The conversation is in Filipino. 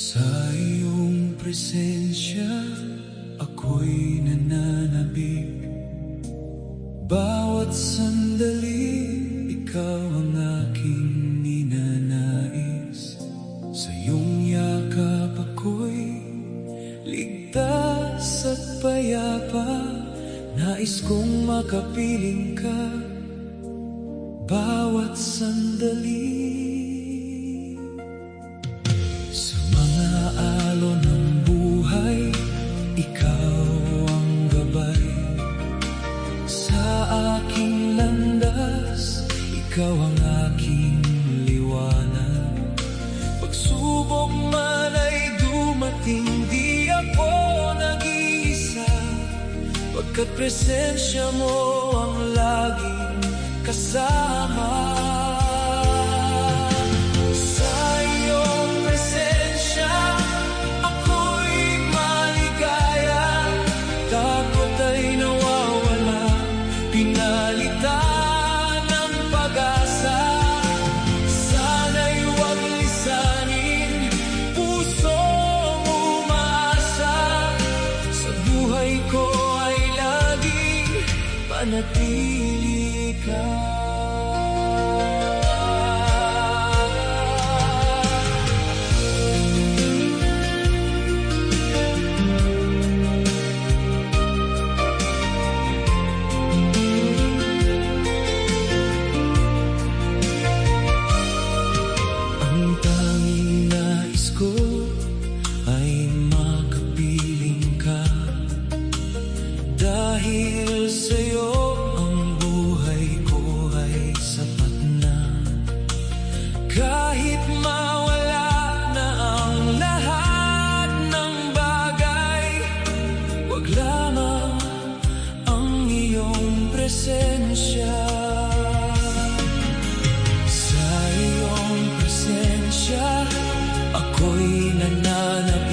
Sa iyong presensya, ako'y nananabik. Bawat sandali, ikaw ang aking ninanais. Sa iyong yakap ako'y ligtas at payapa. Nais kong makapiling ka bawat sandali. Sa mga alon ng buhay, ikaw ang gabay. Sa aking landas, ikaw ang aking liwanag. Pagsubok man ay dumating, di ako nag-iisa, pagkat presensya mo ang laging kasama. Pinalitan ng pag-asa, sana'y huwag lisanin pusong umaasa. Sa buhay ko ay laging panatili ka. Dahil sa'yo ang buhay ko ay sapat na. Kahit mawala na ang lahat ng bagay, wag lamang ang iyong presensya. Sa iyong presensya, ako'y nananabik.